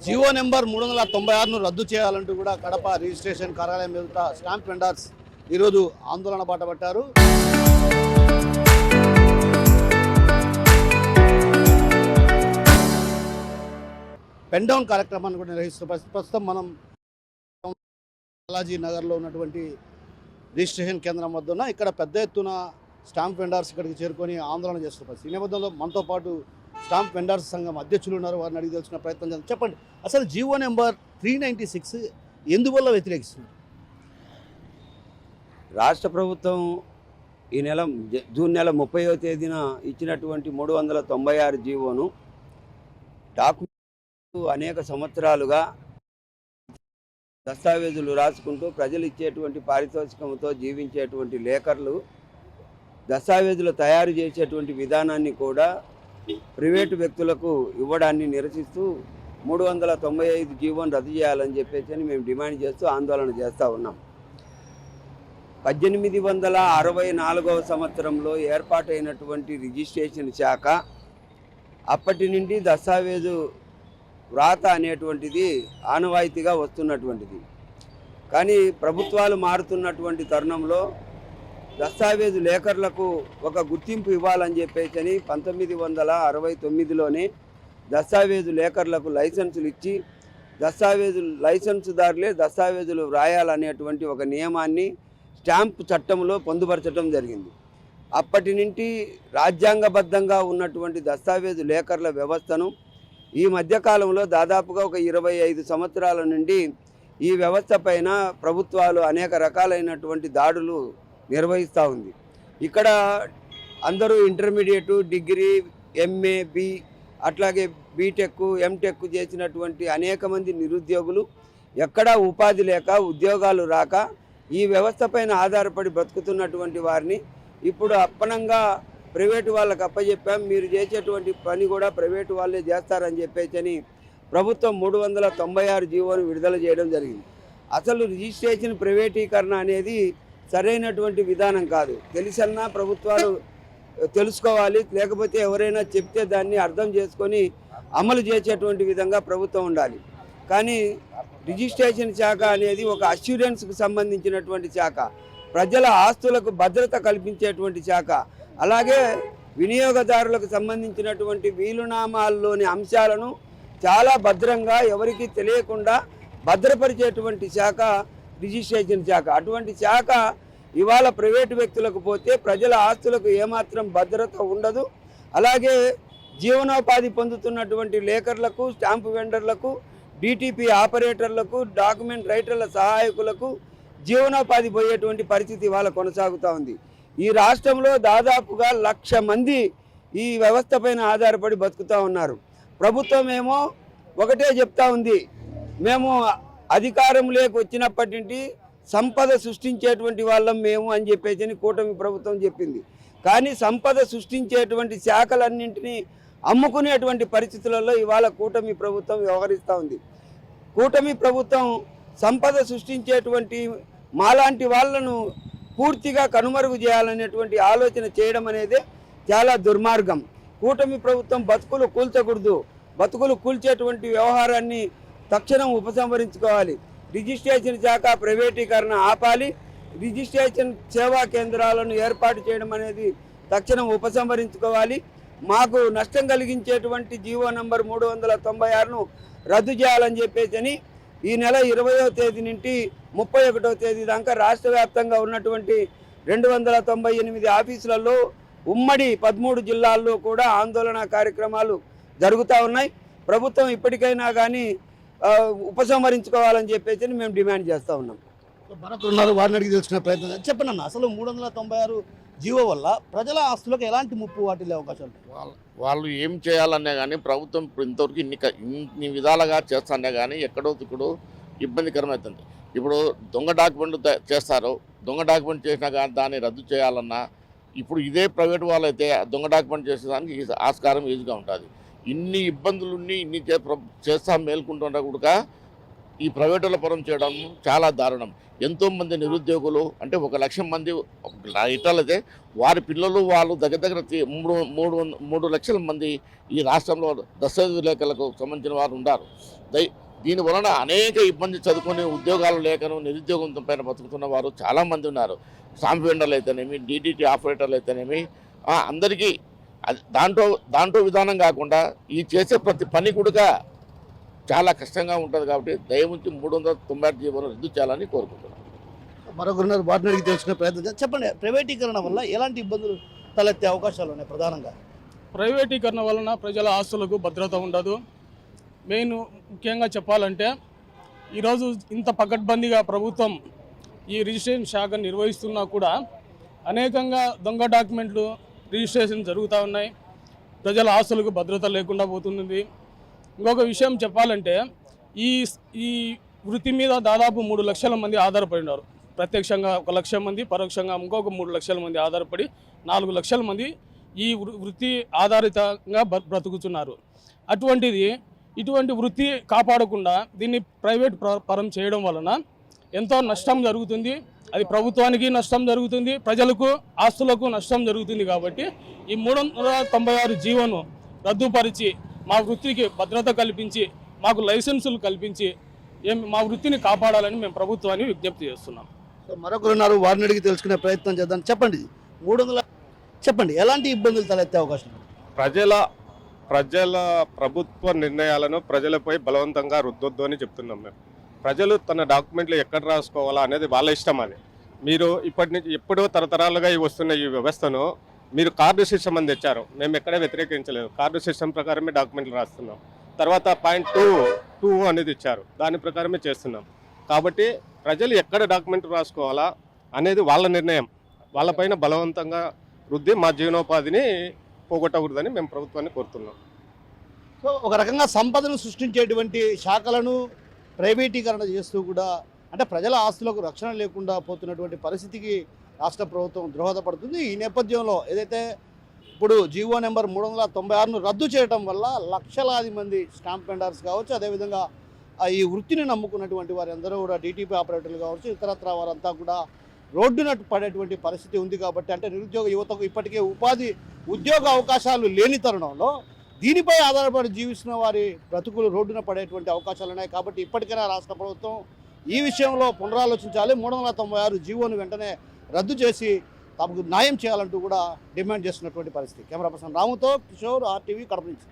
GO number 396ను రద్దు చేయాలంటూ కూడా కడప రిజిస్ట్రేషన్ కార్యాలయం ఎదుట స్టాంప్ వెండర్స్ ఈరోజు ఆందోళన బాటపట్టారు. పెన్ డౌన్ కార్యక్రమాన్ని కూడా నిర్వహిస్తున్నారు. ప్రస్తుతం మనం బాలాజీ నగర్లో ఉన్నటువంటి రిజిస్ట్రేషన్ కేంద్రం వద్ద ఉన్న ఇక్కడ పెద్ద ఎత్తున స్టాంప్ వెండర్స్ ఇక్కడికి చేరుకొని ఆందోళన చేస్తున్నారు. ఈ నేపథ్యంలో మనతో పాటు స్టాంప్ వెండర్స్ సంఘం అధ్యక్షులు ఉన్నారు. వారిని అడిగి తెలుసుకునే ప్రయత్నం చేద్దాం. చెప్పండి, అసలు జీవో నెంబర్ 396 ఎందువల్ల వ్యతిరేకిస్తున్నారు? రాష్ట్ర ప్రభుత్వం ఈ నెల జూన్ నెల 30వ తేదీన ఇచ్చినటువంటి 396 జీవోను డాక్యుమెంట్ అనేక సంవత్సరాలుగా దస్తావేజులు రాసుకుంటూ ప్రజలు ఇచ్చేటువంటి పారితోషికంతో జీవించేటువంటి లేఖర్లు దస్తావేజులు తయారు చేసేటువంటి విధానాన్ని కూడా ప్రైవేటు వ్యక్తులకు ఇవ్వడాన్ని నిరసిస్తూ 395 జీవోను రద్దు చేయాలని చెప్పేసి మేము డిమాండ్ చేస్తూ ఆందోళన చేస్తూ ఉన్నాం. 1864వ సంవత్సరంలో ఏర్పాటైనటువంటి రిజిస్ట్రేషన్ శాఖ అప్పటి నుండి దస్తావేజు వ్రాత అనేటువంటిది ఆనవాయితీగా వస్తున్నటువంటిది. కానీ ప్రభుత్వాలు మారుతున్నటువంటి తరుణంలో దస్తావేజు లేఖర్లకు ఒక గుర్తింపు ఇవ్వాలని చెప్పేసి 1969లోనే దస్తావేజు లేఖర్లకు లైసెన్సులు ఇచ్చి లైసెన్సుదారులే దస్తావేజులు వ్రాయాలనేటువంటి ఒక నియమాన్ని స్టాంప్ చట్టంలో పొందుపరచడం జరిగింది. అప్పటి నుండి రాజ్యాంగబద్ధంగా ఉన్నటువంటి దస్తావేజు లేఖర్ల వ్యవస్థను ఈ మధ్యకాలంలో దాదాపుగా ఒక 25 సంవత్సరాల నుండి ఈ వ్యవస్థ పైన ప్రభుత్వాలు అనేక రకాలైనటువంటి దాడులు నిర్వహిస్తూ ఉంది. ఇక్కడ అందరూ ఇంటర్మీడియట్, డిగ్రీ, ఎంఏ, బి అట్లాగే బీటెక్, ఎంటెక్ చేసినటువంటి అనేక మంది నిరుద్యోగులు ఎక్కడా ఉపాధి లేక ఉద్యోగాలు రాక ఈ వ్యవస్థ పైన ఆధారపడి బ్రతుకుతున్నటువంటి వారిని ఇప్పుడు అప్పనంగా ప్రైవేటు వాళ్ళకి అప్పచెప్పాం, మీరు చేసేటువంటి పని కూడా ప్రైవేటు వాళ్ళే చేస్తారని చెప్పేసి ప్రభుత్వం 396 జీవోను విడుదల చేయడం జరిగింది. అసలు రిజిస్ట్రేషన్ ప్రైవేటీకరణ అనేది సరైనటువంటి విధానం కాదు. తెలిసన్నా ప్రభుత్వాలు తెలుసుకోవాలి, లేకపోతే ఎవరైనా చెప్తే దాన్ని అర్థం చేసుకొని అమలు చేసేటువంటి విధంగా ప్రభుత్వం ఉండాలి. కానీ రిజిస్ట్రేషన్ శాఖ అనేది ఒక అష్యూరెన్స్కి సంబంధించినటువంటి శాఖ, ప్రజల ఆస్తులకు భద్రత కల్పించేటువంటి శాఖ, అలాగే వినియోగదారులకు సంబంధించినటువంటి వీలునామాల్లోని అంశాలను చాలా భద్రంగా ఎవరికీ తెలియకుండా భద్రపరిచేటువంటి శాఖ రిజిస్ట్రేషన్ శాఖ. అటువంటి శాఖ ఇవాళ ప్రైవేటు వ్యక్తులకు పోతే ప్రజల ఆస్తులకు ఏమాత్రం భద్రత ఉండదు. అలాగే జీవనోపాధి పొందుతున్నటువంటి లేఖర్లకు, స్టాంపు వెండర్లకు, డిటిపి ఆపరేటర్లకు, డాక్యుమెంట్ రైటర్ల సహాయకులకు జీవనోపాధి పోయేటువంటి పరిస్థితి ఇవాళ కొనసాగుతూ ఉంది. ఈ రాష్ట్రంలో దాదాపుగా 1,00,000 మంది ఈ వ్యవస్థ పైన ఆధారపడి బతుకుతూ ఉన్నారు. ప్రభుత్వం ఏమో ఒకటే చెప్తా ఉంది, మేము అధికారంలోకి వచ్చినప్పటి నుండి సంపద సృష్టించేటువంటి వాళ్ళం మేము అని చెప్పేసి కూటమి ప్రభుత్వం చెప్పింది. కానీ సంపద సృష్టించేటువంటి శాఖలన్నింటినీ అమ్ముకునేటువంటి పరిస్థితులలో ఇవాళ కూటమి ప్రభుత్వం వ్యవహరిస్తూ ఉంది. కూటమి ప్రభుత్వం సంపద సృష్టించేటువంటి మాలాంటి వాళ్ళను పూర్తిగా కనుమరుగు చేయాలనేటువంటి ఆలోచన చేయడం అనేది చాలా దుర్మార్గం. కూటమి ప్రభుత్వం బతుకులు కూల్చకూడదు, బతుకులు కూల్చేటువంటి వ్యవహారాన్ని తక్షణం ఉపసంహరించుకోవాలి. రిజిస్ట్రేషన్ శాఖ ప్రైవేటీకరణ ఆపాలి. రిజిస్ట్రేషన్ సేవా కేంద్రాలను ఏర్పాటు చేయడం అనేది తక్షణం ఉపసంహరించుకోవాలి. మాకు నష్టం కలిగించేటువంటి జీవో నంబర్ 396ను రద్దు చేయాలని చెప్పేసి ఈ నెల 20వ తేదీ నుండి 31వ తేదీ దాకా రాష్ట్ర వ్యాప్తంగా ఉన్నటువంటి 298 ఆఫీసులలో ఉమ్మడి 13 జిల్లాల్లో కూడా ఆందోళన కార్యక్రమాలు జరుగుతూ ఉన్నాయి. ప్రభుత్వం ఇప్పటికైనా కానీ ఉపసంహరించుకోవాలని చెప్పేసి మేము డిమాండ్ చేస్తూ ఉన్నాం. భరత్ ఉన్నారు, వారిని అడిగి తెలుసుకునే ప్రయత్నం. చెప్పండి అన్న, అసలు 396 జీవో వల్ల ప్రజల ఆస్తులకు ఎలాంటి ముప్పు వాటిల్లే అవకాశాలు? వాళ్ళు ఏం చేయాలన్నా కానీ ప్రభుత్వం ఇప్పుడు ఇంతవరకు ఇన్ని విధాలుగా చేస్తానే కానీ ఎక్కడో ఇక్కడ ఇబ్బందికరమవుతుంది. ఇప్పుడు దొంగ డాక్యుమెంట్ చేస్తారు, దొంగ డాక్యుమెంట్ చేసినా కానీ దాన్ని రద్దు చేయాలన్నా ఇప్పుడు ఇదే ప్రైవేట్ వాళ్ళైతే దొంగ డాక్యుమెంట్ చేసేదానికి ఆస్కారం ఈజీగా ఉంటుంది. ఇన్ని ఇబ్బందులున్ని ఇన్ని చేస్తా మేల్కుంటున్నా కూడా ఈ ప్రైవేటుల పరం చేయడం చాలా దారుణం. ఎంతోమంది నిరుద్యోగులు అంటే 1,00,000 మంది ఇట్లయితే వారి పిల్లలు వాళ్ళు దగ్గర 3 లక్షల మంది ఈ రాష్ట్రంలో దస్తవేజు లేఖలకు సంబంధించిన వారు ఉన్నారు. దీని వలన అనేక ఇబ్బంది చదువుకొని ఉద్యోగాలు లేకను నిరుద్యోగం పైన బతుకుతున్న వారు చాలామంది ఉన్నారు. స్టాంప్ వెండర్లు అయితేనేమి, DDT ఆపరేటర్లు అయితేనేమి, అందరికీ దాంట్లో విధానం కాకుండా ఈ చేసే ప్రతి పని కూడా చాలా కష్టంగా ఉంటుంది. కాబట్టి దయవుంచి 396 జీవోను రద్దు చేయాలని కోరుకుంటున్నాను. మరొకరున్నారు, వాటిని అడిగి తెలుసుకునే ప్రయత్నం చేద్దాం. చెప్పండి, ప్రైవేటీకరణ వల్ల ఎలాంటి ఇబ్బందులు తలెత్తే అవకాశాలు ఉన్నాయి? ప్రధానంగా ప్రైవేటీకరణ వలన ప్రజల ఆస్తులకు భద్రత ఉండదు. ముఖ్యంగా చెప్పాలంటే ఈరోజు ఇంత పకడ్బందీగా ప్రభుత్వం ఈ రిజిస్ట్రేషన్ శాఖ నిర్వహిస్తున్నా కూడా అనేకంగా దొంగ డాక్యుమెంట్లు రిజిస్ట్రేషన్ జరుగుతూ ఉన్నాయి. ప్రజల ఆస్తులకు భద్రత లేకుండా పోతుంది. ఇంకొక విషయం చెప్పాలంటే ఈ వృత్తి మీద దాదాపు 3 లక్షల మంది ఆధారపడి ఉన్నారు. ప్రత్యక్షంగా 1 లక్ష మంది, పరోక్షంగా ఇంకొక 3 లక్షల మంది ఆధారపడి 4 లక్షల మంది ఈ వృత్తి ఆధారితంగా బ్రతుకుతున్నారు. ఇటువంటి వృత్తి కాపాడకుండా దీన్ని ప్రైవేట్ పరం చేయడం వలన ఎంతో నష్టం జరుగుతుంది. అది ప్రభుత్వానికి నష్టం జరుగుతుంది, ప్రజలకు ఆస్తులకు నష్టం జరుగుతుంది. కాబట్టి ఈ 396 జీవోను రద్దుపరిచి మా వృత్తికి భద్రత కల్పించి మాకు లైసెన్సులు కల్పించి మా వృత్తిని కాపాడాలని మేము ప్రభుత్వాన్ని విజ్ఞప్తి చేస్తున్నాం. మరొకరున్నారు, వారిని అడిగి తెలుసుకునే ప్రయత్నం చేద్దాం. చెప్పండి, ఎలాంటి ఇబ్బందులు తలెత్తే అవకాశం ఉంది? ప్రజల ప్రభుత్వ నిర్ణయాలను ప్రజలపై బలవంతంగా రుద్దొద్దు అని చెప్తున్నాం. మేము ప్రజలు తన డాక్యుమెంట్లు ఎక్కడ రాసుకోవాలా అనేది వాళ్ళ ఇష్టం. అది మీరు ఇప్పటి నుంచి ఎప్పుడో తరతరాలుగా వస్తున్న ఈ వ్యవస్థను మీరు కార్డు సిస్టమ్ అని తెచ్చారు. మేము ఎక్కడే వ్యతిరేకించలేదు. కార్డు సిస్టమ్ ప్రకారమే డాక్యుమెంట్లు రాస్తున్నాం. తర్వాత .2 అనేది ఇచ్చారు, దాని ప్రకారమే చేస్తున్నాం. కాబట్టి ప్రజలు ఎక్కడ డాక్యుమెంట్ రాసుకోవాలా అనేది వాళ్ళ నిర్ణయం. వాళ్ళపైన బలవంతంగా రుద్ది మా జీవనోపాధిని పోగొట్టకూడదని మేము ప్రభుత్వాన్ని కోరుతున్నాం. సో ఒక రకంగా సంపదను సృష్టించేటువంటి శాఖలను ప్రైవేటీకరణ చేస్తూ కూడా అంటే ప్రజల ఆస్తులకు రక్షణ లేకుండా పోతున్నటువంటి పరిస్థితికి రాష్ట్ర ప్రభుత్వం దోహదపడుతుంది. ఈ నేపథ్యంలో ఏదైతే ఇప్పుడు జీవో నెంబర్ 396ను రద్దు చేయడం వల్ల లక్షలాది మంది స్టాంప్ వెండర్స్ కావచ్చు, అదేవిధంగా ఈ వృత్తిని నమ్ముకున్నటువంటి వారి అందరూ కూడా DTP ఆపరేటర్లు కావచ్చు, ఇతరత్ర వారంతా కూడా రోడ్డున పడేటువంటి పరిస్థితి ఉంది. కాబట్టి అంటే నిరుద్యోగ యువతకు ఇప్పటికే ఉద్యోగ అవకాశాలు లేని తరుణంలో దీనిపై ఆధారపడి జీవిస్తున్న వారి బ్రతుకులు రోడ్డున పడేటువంటి అవకాశాలు ఉన్నాయి. కాబట్టి ఇప్పటికైనా రాష్ట్ర ప్రభుత్వం ఈ విషయంలో పునరాలోచించాలి. 396 జీవోను వెంటనే రద్దు చేసి తమకు న్యాయం చేయాలంటూ కూడా డిమాండ్ చేస్తున్నటువంటి పరిస్థితి. కెమెరా పర్సన్ రాముతో కిషోర్, RTV, కడప నుంచి.